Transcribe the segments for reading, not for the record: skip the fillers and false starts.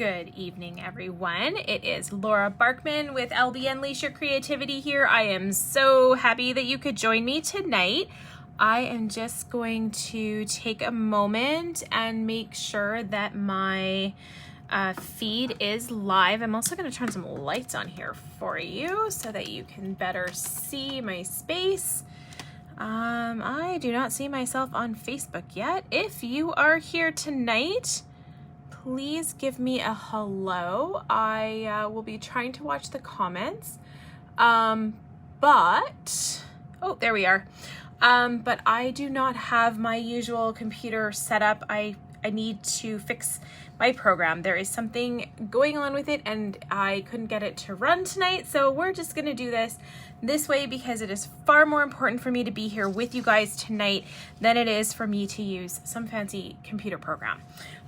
Good evening, everyone. It is Laura Barkman with LB Unleash Your Creativity here. I am so happy that you could join me tonight. I am just going to take a moment and make sure that my feed is live. I'm also going to turn some lights on here for you so that you can better see my space. I do not see myself on Facebook yet. If you are here tonight, please give me a hello. I will be trying to watch the comments, oh, there we are. But I do not have my usual computer set up. I need to fix my program. There is something going on with it and I couldn't get it to run tonight. So we're just gonna do this way because it is far more important for me to be here with you guys tonight than it is for me to use some fancy computer program.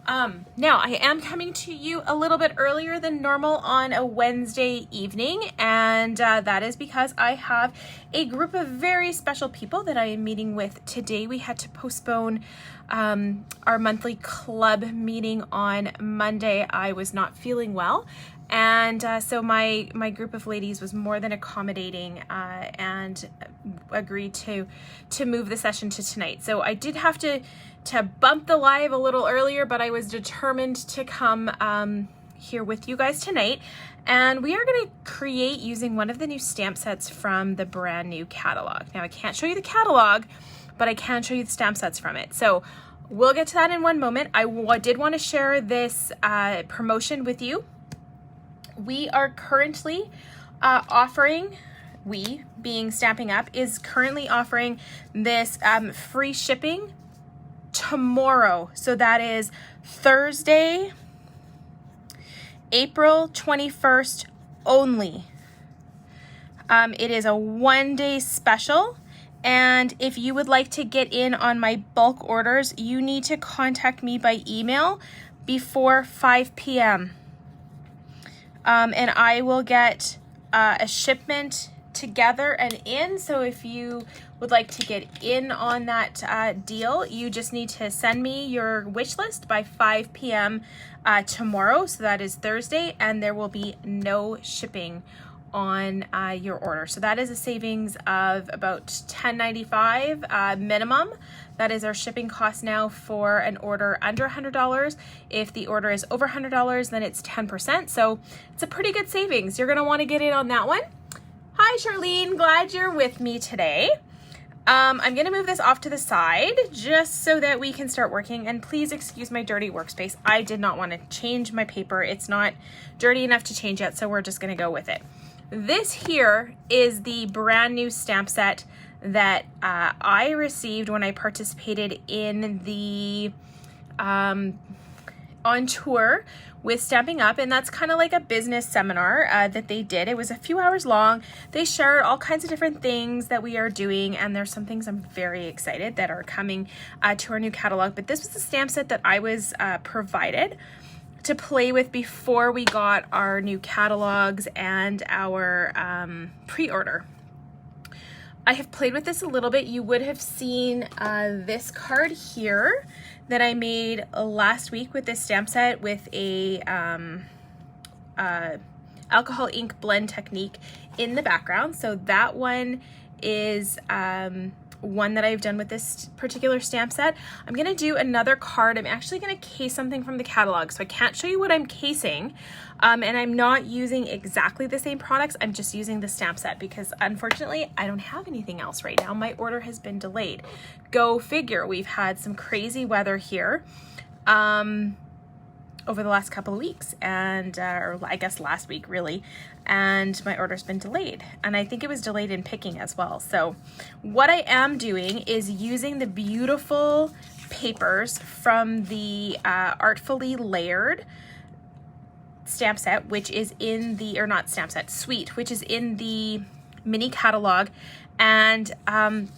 Now I am coming to you a little bit earlier than normal on a Wednesday evening, and that is because I have a group of very special people that I am meeting with today. We had to postpone our monthly club meeting on Monday. I was not feeling well, and so my group of ladies was more than accommodating and agreed to move the session to tonight. So I did have to bump the live a little earlier, but I was determined to come here with you guys tonight. And we are going to create using one of the new stamp sets from the brand new catalog. Now I can't show you the catalog, but I can show you the stamp sets from it. So we'll get to that in one moment. I did want to share this promotion with you. We are currently offering, we being Stamping Up, is currently offering this free shipping tomorrow. So that is Thursday, April 21st only. It is a one-day special, and if you would like to get in on my bulk orders, you need to contact me by email before 5 p.m. And I will get a shipment together and in. So if you would like to get in on that deal, you just need to send me your wish list by 5 p.m. Tomorrow. So that is Thursday, and there will be no shipping on your order. So that is a savings of about $10.95 minimum. That is our shipping cost now for an order under $100. If the order is over $100, then it's 10%. So it's a pretty good savings. You're gonna wanna get in on that one. Hi, Charlene, glad you're with me today. I'm gonna move this off to the side just so that we can start working, and please excuse my dirty workspace. I did not wanna change my paper. It's not dirty enough to change yet, so we're just gonna go with it. This here is the brand new stamp set that I received when I participated in the on tour with Stamping Up, and that's kind of like a business seminar that they did. It was a few hours long. They shared all kinds of different things that we are doing, and there's some things I'm very excited that are coming to our new catalog. But this was the stamp set that I was provided to play with before we got our new catalogs and our pre-order. I have played with this a little bit. You would have seen this card here that I made last week with this stamp set with a alcohol ink blend technique in the background. So that one is one that I've done with this particular stamp set. I'm gonna do another card. I'm actually gonna case something from the catalog, so I can't show you what I'm casing, and I'm not using exactly the same products. I'm just using the stamp set because unfortunately I don't have anything else right now. My order has been delayed. Go figure. We've had some crazy weather here over the last couple of weeks, and or I guess last week really, and my order's been delayed, and I think it was delayed in picking as well. So what I am doing is using the beautiful papers from the Artfully Layered stamp set, which is in the, or not stamp set, suite, which is in the mini catalog. And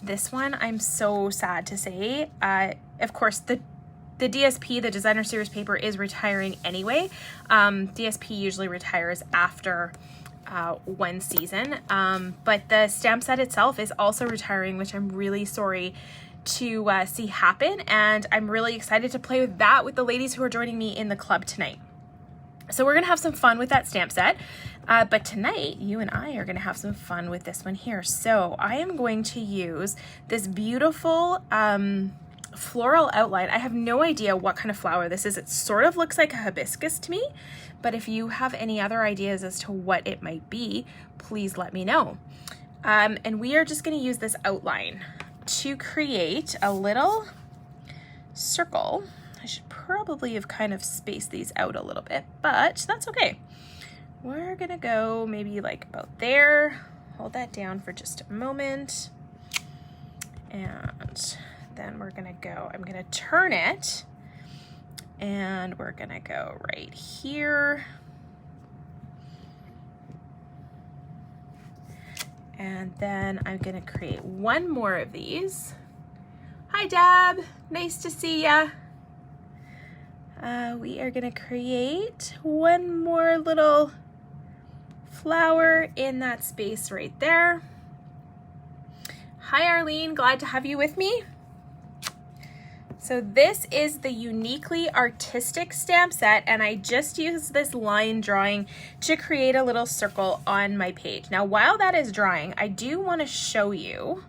this one, I'm so sad to say, of course the DSP, the designer series paper, is retiring anyway. DSP usually retires after one season, but the stamp set itself is also retiring, which I'm really sorry to see happen, and I'm really excited to play with that with the ladies who are joining me in the club tonight. So we're gonna have some fun with that stamp set. But tonight, you and I are gonna have some fun with this one here. So I am going to use this beautiful floral outline. I have no idea what kind of flower this is. It sort of looks like a hibiscus to me, but if you have any other ideas as to what it might be, please let me know. And we are just gonna use this outline to create a little circle. I should probably have kind of spaced these out a little bit, but that's okay. We're gonna go maybe like about there. Hold that down for just a moment. And then we're gonna go, I'm gonna turn it and we're gonna go right here. And then I'm gonna create one more of these. Hi Deb, nice to see ya. We are gonna create one more little flower in that space right there. Hi Arlene, glad to have you with me. So this is the Uniquely Artistic stamp set, and I just used this line drawing to create a little circle on my page. Now while that is drying, I do want to show you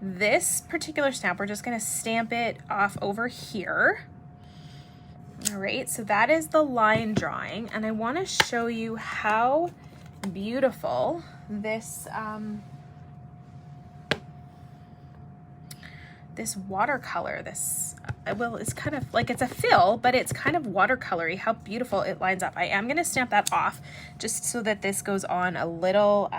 this particular stamp. We're just going to stamp it off over here. All right, so that is the line drawing, and I want to show you how beautiful this this watercolor, well, it's kind of like, it's a fill, but it's kind of watercolory, how beautiful it lines up. I am going to stamp that off just so that this goes on a little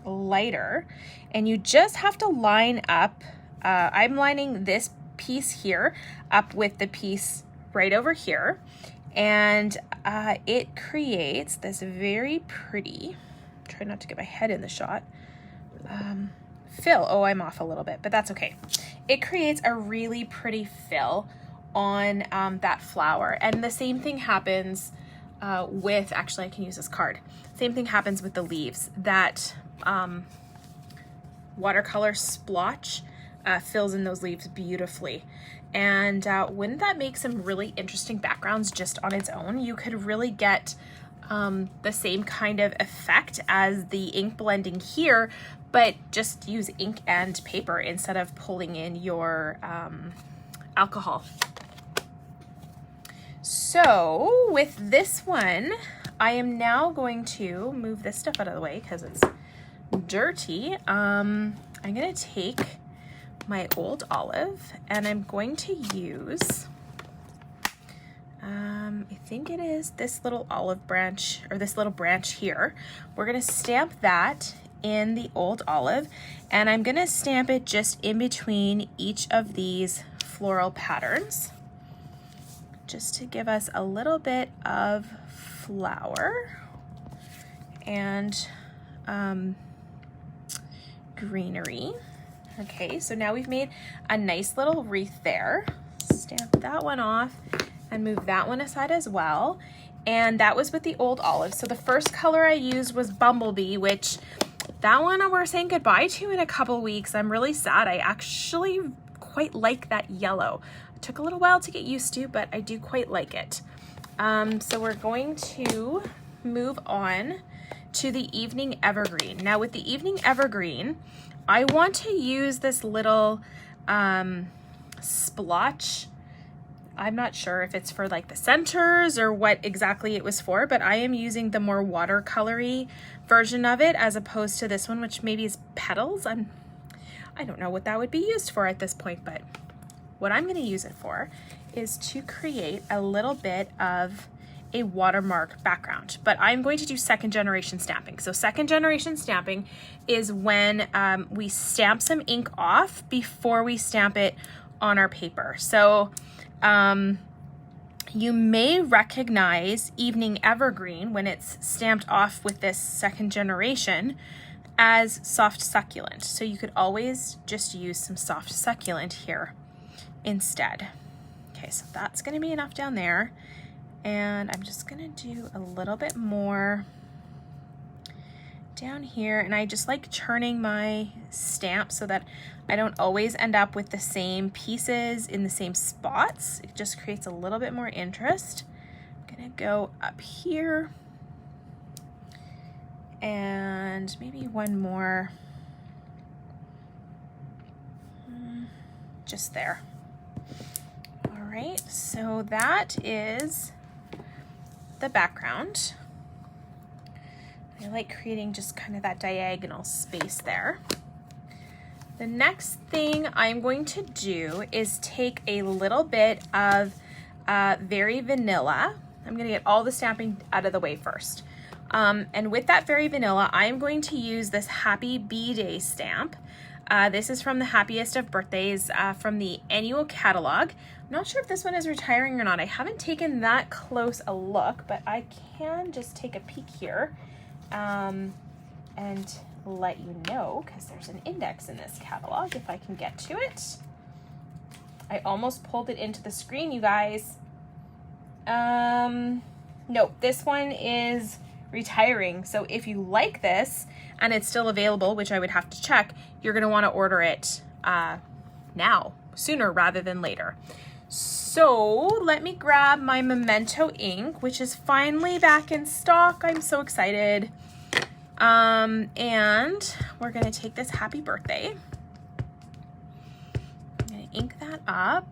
lighter, and you just have to line up, I'm lining this piece here up with the piece right over here, and it creates this very pretty, try not to get my head in the shot, fill. Oh, I'm off a little bit, but that's okay. It creates a really pretty fill on that flower. And the same thing happens with, actually I can use this card. Same thing happens with the leaves. That watercolor splotch fills in those leaves beautifully. And wouldn't that make some really interesting backgrounds just on its own? You could really get the same kind of effect as the ink blending here, but just use ink and paper instead of pulling in your alcohol. So with this one, I am now going to move this stuff out of the way because it's dirty. I'm gonna take my old olive and I'm going to use, I think it is this little olive branch, or this little branch here. We're gonna stamp that in the old olive, and I'm gonna stamp it just in between each of these floral patterns, just to give us a little bit of flower and greenery. Okay, so now we've made a nice little wreath there. Stamp that one off and move that one aside as well. And that was with the old olive. So the first color I used was Bumblebee, which that one we're saying goodbye to in a couple weeks. I'm really sad. I actually quite like that yellow. It took a little while to get used to, but I do quite like it. So we're going to move on to the Evening Evergreen. Now with the Evening Evergreen, I want to use this little splotch. I'm not sure if it's for like the centers or what exactly it was for, but I am using the more watercolory version of it as opposed to this one, which maybe is petals. I don't know what that would be used for at this point, but what I'm going to use it for is to create a little bit of a watermark background, but I'm going to do second generation stamping. So second generation stamping is when we stamp some ink off before we stamp it on our paper. So you may recognize Evening Evergreen when it's stamped off with this second generation as soft succulent. So you could always just use some soft succulent here instead. Okay, so that's going to be enough down there. And I'm just going to do a little bit more down here. And I just like churning my stamp so that I don't always end up with the same pieces in the same spots. It just creates a little bit more interest. I'm gonna go up here and maybe one more just there. All right, so that is the background. I like creating just kind of that diagonal space there. The next thing I'm going to do is take a little bit of Very Vanilla. I'm gonna get all the stamping out of the way first. And with that Very Vanilla, I'm going to use this Happy B-Day stamp. This is from the Happiest of Birthdays from the annual catalog. I'm not sure if this one is retiring or not. I haven't taken that close a look, but I can just take a peek here and let you know, because there's an index in this catalog if I can get to it. I almost pulled it into the screen, you guys. No, this one is retiring. So if you like this and it's still available, which I would have to check, you're going to want to order it now, sooner rather than later. So let me grab my Memento ink, which is finally back in stock. I'm so excited. And we're going to take this Happy Birthday. I'm going to ink that up.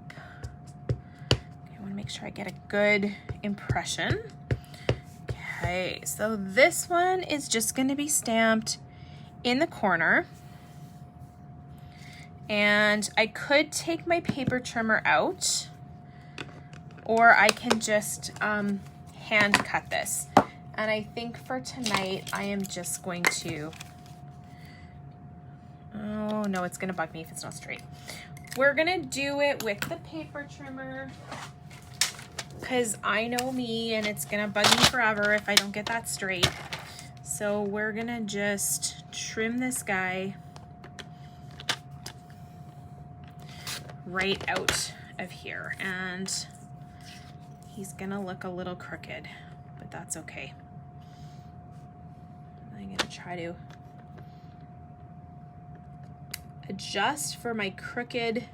Okay, I want to make sure I get a good impression. Okay, so this one is just going to be stamped in the corner. And I could take my paper trimmer out, or I can just hand cut this. And I think for tonight, I am just going to, oh no, it's gonna bug me if it's not straight. We're gonna do it with the paper trimmer, because I know me and it's gonna bug me forever if I don't get that straight. So we're gonna just trim this guy right out of here. And he's gonna look a little crooked, but that's okay. I'm gonna try to adjust for my crooked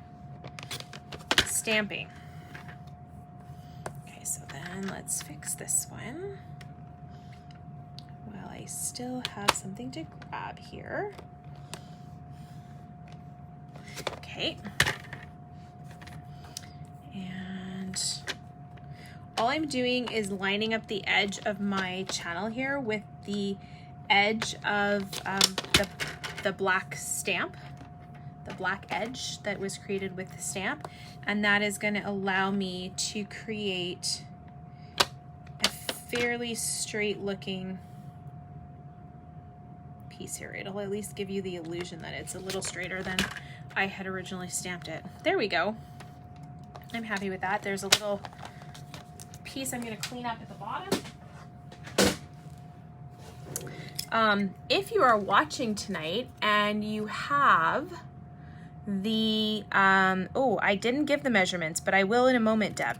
stamping. Okay, so then let's fix this one while I still have something to grab here. Okay. And all I'm doing is lining up the edge of my channel here with the edge of the black stamp, the black edge that was created with the stamp, and that is going to allow me to create a fairly straight looking piece here. It'll at least give you the illusion that it's a little straighter than I had originally stamped it. There we go. I'm happy with that. There's a little piece I'm going to clean up at the bottom. If you are watching tonight and you have the, oh, I didn't give the measurements, but I will in a moment, Deb.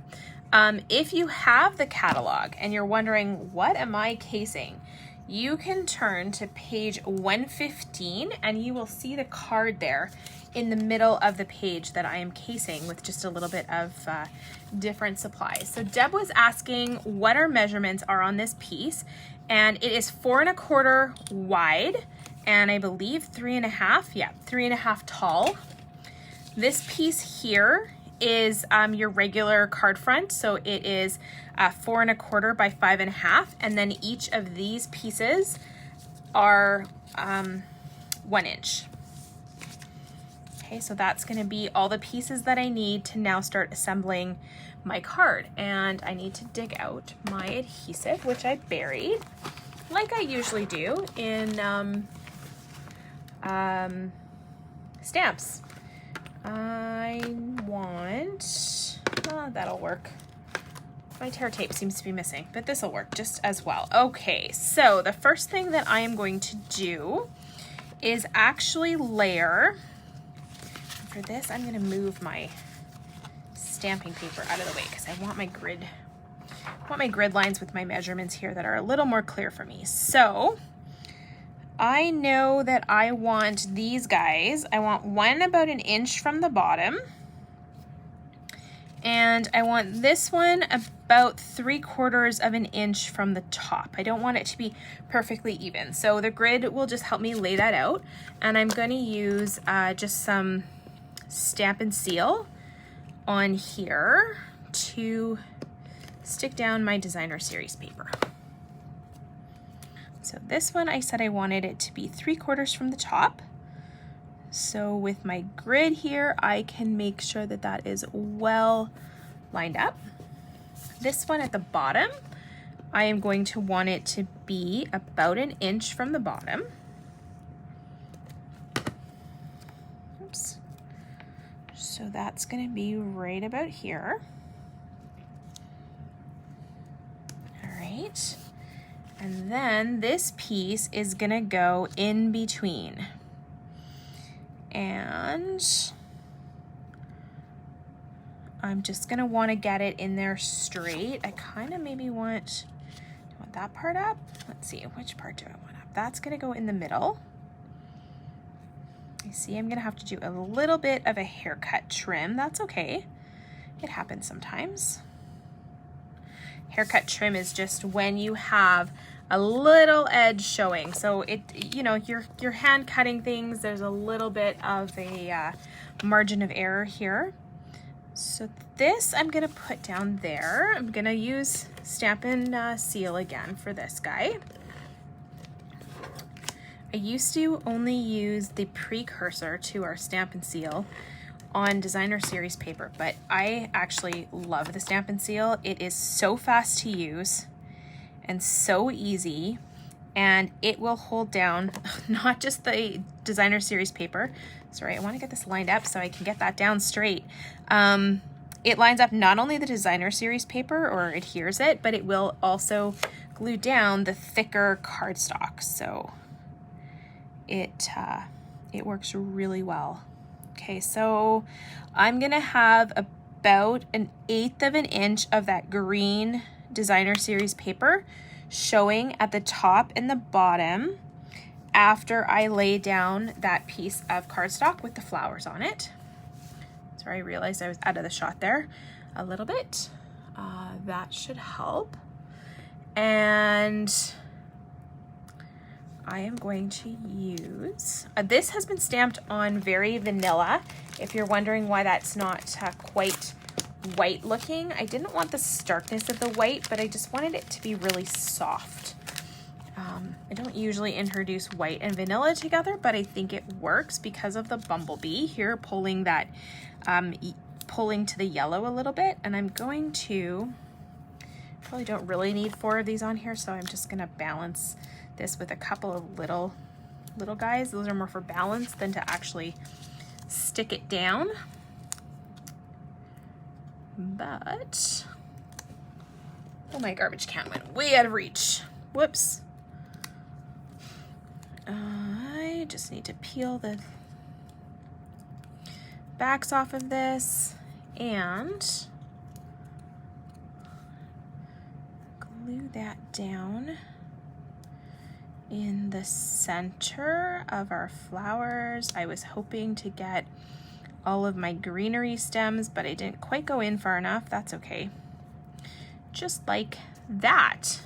If you have the catalog and you're wondering, what am I casing? You can turn to page 115 and you will see the card there in the middle of the page that I am casing with just a little bit of different supplies. So Deb was asking what our measurements are on this piece, and it is 4 1/4 wide, and I believe 3 1/2, yeah, 3 1/2 tall. This piece here is your regular card front, so it is 4 1/4 by 5 1/2, and then each of these pieces are 1 inch. Okay, so that's going to be all the pieces that I need to now start assembling my card. And I need to dig out my adhesive, which I buried, like I usually do in stamps. I want, that'll work. My tear tape seems to be missing, but this will work just as well. Okay, so the first thing that I am going to do is actually layer. For this, I'm going to move my stamping paper out of the way because I want my grid lines with my measurements here that are a little more clear for me. So I know that I want these guys. I want one about 1 inch from the bottom, And I want this one about 3/4 of an inch from the top. I don't want it to be perfectly even. So the grid will just help me lay that out. And I'm going to use just some Stamp and Seal on here to stick down my designer series paper. So this one, I said I wanted it to be 3/4 from the top. So with my grid here, I can make sure that that is well lined up. This one at the bottom, I am going to want it to be about 1 inch from the bottom. Oops. So that's going to be right about here. All right. And then this piece is going to go in between. And I'm just gonna want to get it in there straight. I kind of maybe want that part up. Let's see, which part do I want up? That's gonna go in the middle. You see, I'm gonna have to do a little bit of a haircut trim. That's okay. It happens sometimes. Haircut trim is just when you have a little edge showing. So it, you know, you're hand cutting things. There's a little bit of a margin of error here. So this I'm gonna put down there. I'm gonna use Stamp and Seal again for this guy. I used to only use the precursor to our Stamp and Seal on designer series paper, but I actually love the Stamp and Seal. It is so fast to use and so easy, and it will hold down not just the designer series paper. Sorry, I want to get this lined up so I can get that down straight. It lines up not only the designer series paper or adheres it, but it will also glue down the thicker cardstock. So it works really well. Okay, so I'm gonna have about 1/8 of an inch of that green designer series paper showing at the top and the bottom after I lay down that piece of cardstock with the flowers on it. Sorry, I realized I was out of the shot there a little bit. That should help. And I am going to use, this has been stamped on very vanilla. If you're wondering why that's not quite white looking, I didn't want the starkness of the white, but I just wanted it to be really soft. I don't usually introduce white and vanilla together, but I think it works because of the bumblebee here pulling that, pulling to the yellow a little bit. And I'm going to, probably don't really need 4 of these on here, so I'm just gonna balance this with a couple of little guys. Those are more for balance than to actually stick it down. But, oh, my garbage can went way out of reach. Whoops. I just need to peel the backs off of this and glue that down in the center of our flowers. I was hoping to get all of my greenery stems, but I didn't quite go in far enough. That's okay. Just like that.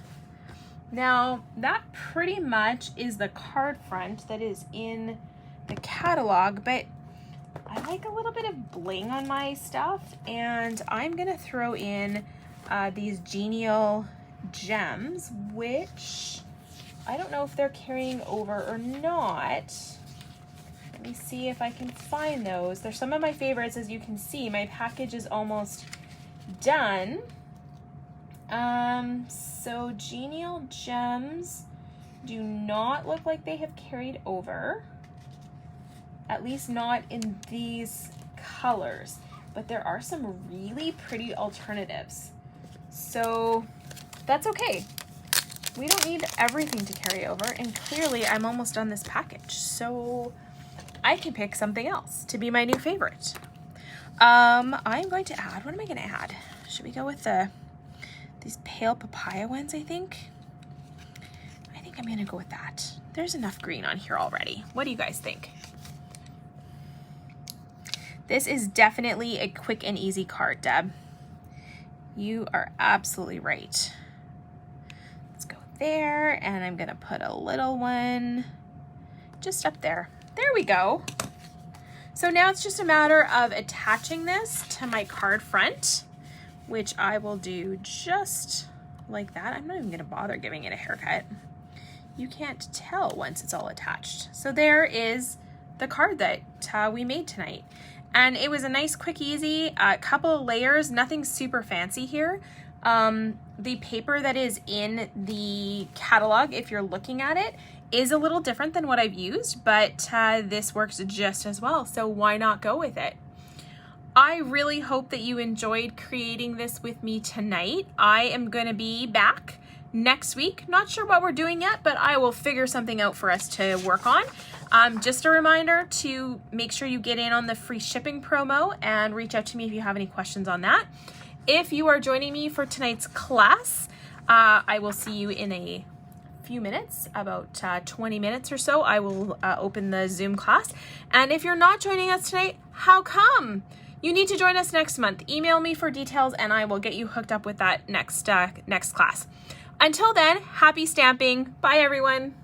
Now, that pretty much is the card front that is in the catalog, but I like a little bit of bling on my stuff, and I'm gonna throw in these genial gems, which I don't know if they're carrying over or not. Let me see if I can find those. They're some of my favorites. As you can see, my package is almost done. So genial gems do not look like they have carried over, at least not in these colors, but there are some really pretty alternatives. So that's okay. We don't need everything to carry over, and clearly I'm almost done this package, so I can pick something else to be my new favorite. I'm going to add, what am I going to add? Should we go with these pale papaya ones, I think? I think I'm going to go with that. There's enough green on here already. What do you guys think? This is definitely a quick and easy card, Deb. You are absolutely right. Let's go there, and I'm gonna put a little one just up there. There we go. So now it's just a matter of attaching this to my card front, which I will do just like that. I'm not even gonna bother giving it a haircut. You can't tell once it's all attached. So there is the card that we made tonight. And it was a nice, quick, easy, couple of layers, nothing super fancy here. The paper that is in the catalog, if you're looking at it, is a little different than what I've used, but this works just as well. So why not go with it? I really hope that you enjoyed creating this with me tonight. I am gonna be back next week. Not sure what we're doing yet, but I will figure something out for us to work on. Just a reminder to make sure you get in on the free shipping promo and reach out to me if you have any questions on that. If you are joining me for tonight's class, I will see you in a few minutes, about 20 minutes or so. I will open the Zoom class. And if you're not joining us tonight, how come? You need to join us next month. Email me for details and I will get you hooked up with that next class. Until then, happy stamping. Bye, everyone.